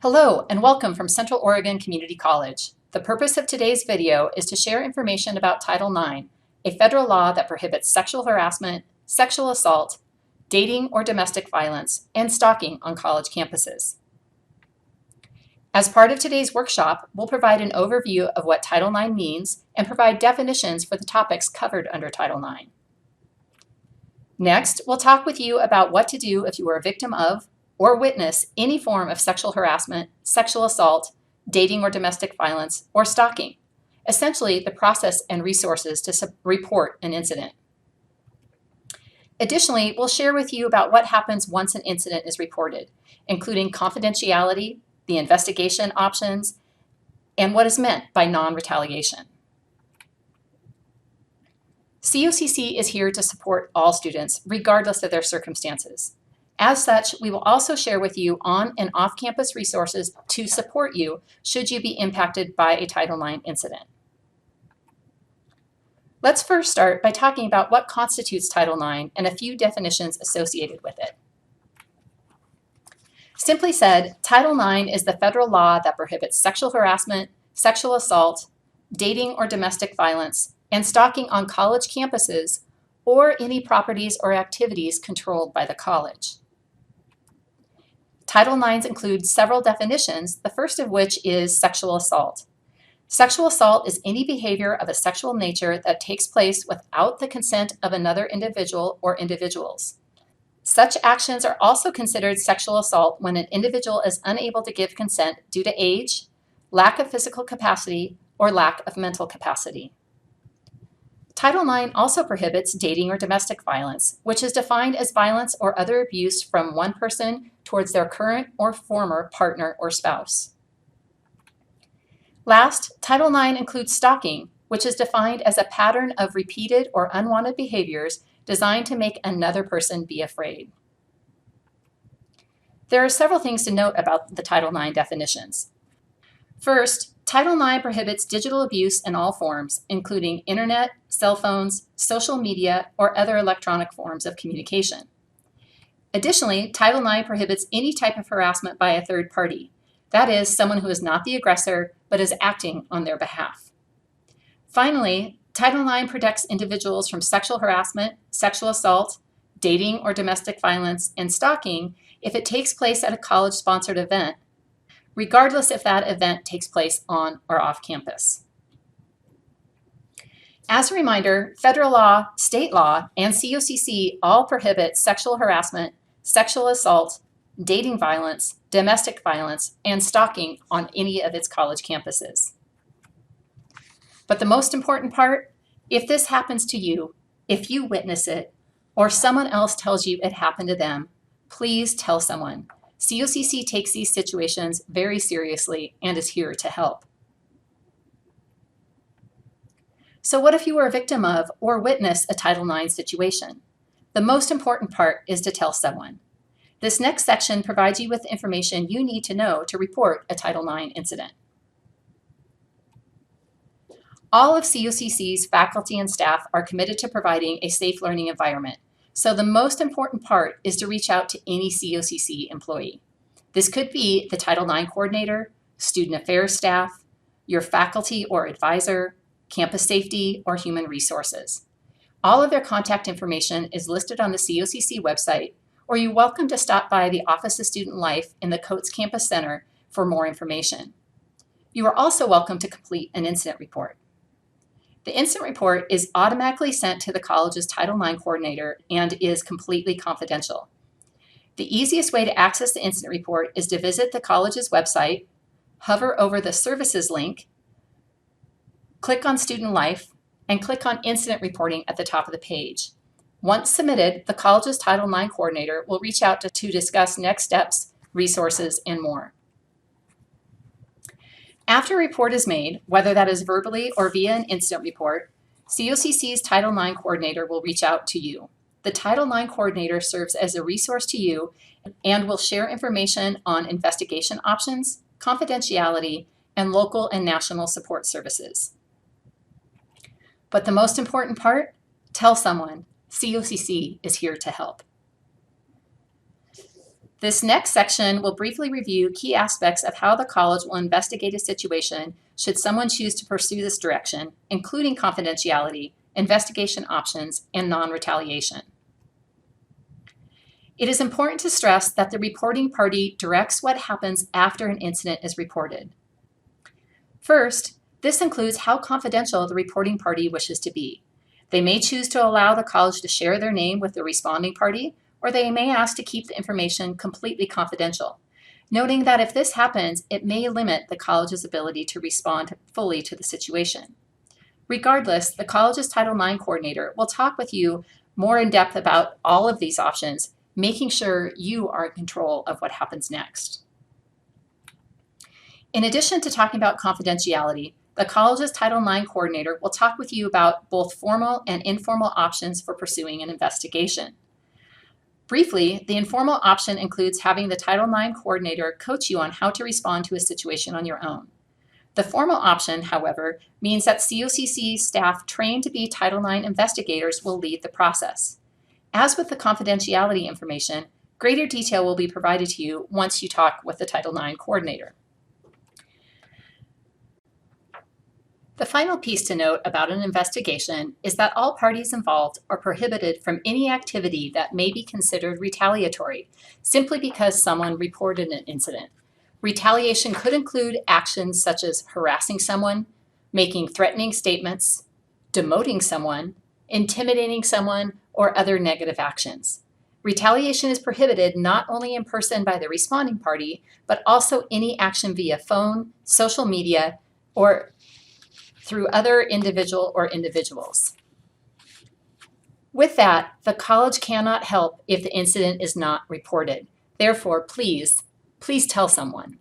Hello and welcome from Central Oregon Community College. The purpose of today's video is to share information about Title IX, a federal law that prohibits sexual harassment, sexual assault, dating or domestic violence, and stalking on college campuses. As part of today's workshop, we'll provide an overview of what Title IX means and provide definitions for the topics covered under Title IX. Next, we'll talk with you about what to do if you are a victim of or witness any form of sexual harassment, sexual assault, dating or domestic violence, or stalking, essentially the process and resources to report an incident. Additionally, we'll share with you about what happens once an incident is reported, including confidentiality, the investigation options, and what is meant by non-retaliation. COCC is here to support all students, regardless of their circumstances. As such, we will also share with you on and off-campus resources to support you should you be impacted by a Title IX incident. Let's first start by talking about what constitutes Title IX and a few definitions associated with it. Simply said, Title IX is the federal law that prohibits sexual harassment, sexual assault, dating or domestic violence, and stalking on college campuses or any properties or activities controlled by the college. Title IX includes several definitions, the first of which is sexual assault. Sexual assault is any behavior of a sexual nature that takes place without the consent of another individual or individuals. Such actions are also considered sexual assault when an individual is unable to give consent due to age, lack of physical capacity, or lack of mental capacity. Title IX also prohibits dating or domestic violence, which is defined as violence or other abuse from one person towards their current or former partner or spouse. Last, Title IX includes stalking, which is defined as a pattern of repeated or unwanted behaviors designed to make another person be afraid. There are several things to note about the Title IX definitions. First, Title IX prohibits digital abuse in all forms, including internet, cell phones, social media, or other electronic forms of communication. Additionally, Title IX prohibits any type of harassment by a third party, that is, someone who is not the aggressor but is acting on their behalf. Finally, Title IX protects individuals from sexual harassment, sexual assault, dating or domestic violence, and stalking if it takes place at a college-sponsored event, regardless if that event takes place on or off campus. As a reminder, federal law, state law, and COCC all prohibit sexual harassment, sexual assault, dating violence, domestic violence, and stalking on any of its college campuses. But the most important part, if this happens to you, if you witness it, or someone else tells you it happened to them, please tell someone. COCC takes these situations very seriously and is here to help. So what if you were a victim of or witness a Title IX situation? The most important part is to tell someone. This next section provides you with the information you need to know to report a Title IX incident. All of COCC's faculty and staff are committed to providing a safe learning environment. So the most important part is to reach out to any COCC employee. This could be the Title IX coordinator, student affairs staff, your faculty or advisor, campus safety, or human resources. All of their contact information is listed on the COCC website, or you're welcome to stop by the Office of Student Life in the Coates Campus Center for more information. You are also welcome to complete an incident report. The incident report is automatically sent to the college's Title IX coordinator and is completely confidential. The easiest way to access the incident report is to visit the college's website, hover over the services link, click on Student Life, and click on Incident Reporting at the top of the page. Once submitted, the college's Title IX coordinator will reach out to discuss next steps, resources, and more. After a report is made, whether that is verbally or via an incident report, COCC's Title IX coordinator will reach out to you. The Title IX coordinator serves as a resource to you and will share information on investigation options, confidentiality, and local and national support services. But the most important part, tell someone. COCC is here to help. This next section will briefly review key aspects of how the college will investigate a situation should someone choose to pursue this direction, including confidentiality, investigation options, and non-retaliation. It is important to stress that the reporting party directs what happens after an incident is reported. First, this includes how confidential the reporting party wishes to be. They may choose to allow the college to share their name with the responding party, or they may ask to keep the information completely confidential, noting that if this happens, it may limit the college's ability to respond fully to the situation. Regardless, the college's Title IX coordinator will talk with you more in depth about all of these options, making sure you are in control of what happens next. In addition to talking about confidentiality, the college's Title IX coordinator will talk with you about both formal and informal options for pursuing an investigation. Briefly, the informal option includes having the Title IX coordinator coach you on how to respond to a situation on your own. The formal option, however, means that COCC staff trained to be Title IX investigators will lead the process. As with the confidentiality information, greater detail will be provided to you once you talk with the Title IX coordinator. The final piece to note about an investigation is that all parties involved are prohibited from any activity that may be considered retaliatory, simply because someone reported an incident. Retaliation could include actions such as harassing someone, making threatening statements, demoting someone, intimidating someone, or other negative actions. Retaliation is prohibited not only in person by the responding party, but also any action via phone, social media, or through other individual or individuals. With that, the college cannot help if the incident is not reported. Therefore, please tell someone.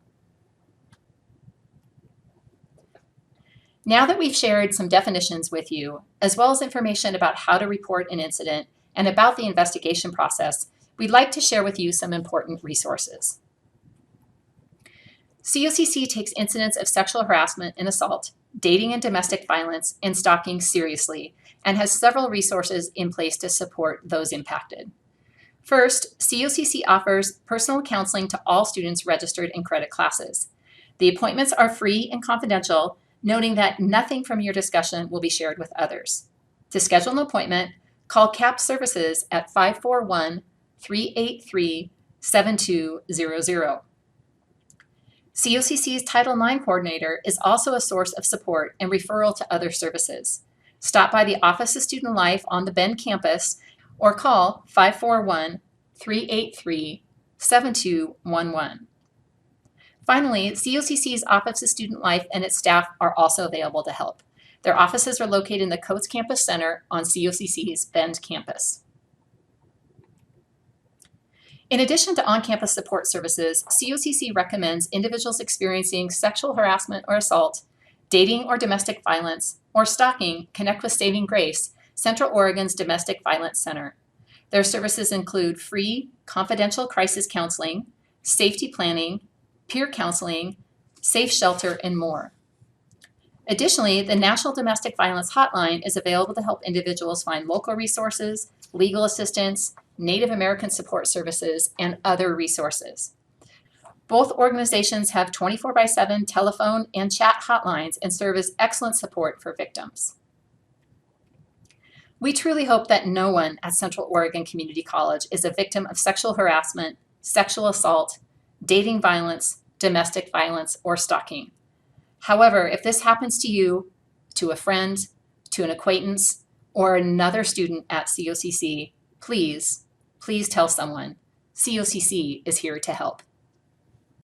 Now that we've shared some definitions with you, as well as information about how to report an incident and about the investigation process, we'd like to share with you some important resources. COCC takes incidents of sexual harassment and assault, dating and domestic violence, and stalking seriously, and has several resources in place to support those impacted. First, COCC offers personal counseling to all students registered in credit classes. The appointments are free and confidential, noting that nothing from your discussion will be shared with others. To schedule an appointment, call CAP Services at 541-383-7200. COCC's Title IX coordinator is also a source of support and referral to other services. Stop by the Office of Student Life on the Bend campus or call 541-383-7211. Finally, COCC's Office of Student Life and its staff are also available to help. Their offices are located in the Coates Campus Center on COCC's Bend campus. In addition to on-campus support services, COCC recommends individuals experiencing sexual harassment or assault, dating or domestic violence, or stalking connect with Saving Grace, Central Oregon's Domestic Violence Center. Their services include free, confidential crisis counseling, safety planning, peer counseling, safe shelter, and more. Additionally, the National Domestic Violence Hotline is available to help individuals find local resources, legal assistance, Native American support services, and other resources. Both organizations have 24/7 telephone and chat hotlines and serve as excellent support for victims. We truly hope that no one at Central Oregon Community College is a victim of sexual harassment, sexual assault, dating violence, domestic violence, or stalking. However, if this happens to you, to a friend, to an acquaintance, or another student at COCC, please tell someone. COCC is here to help.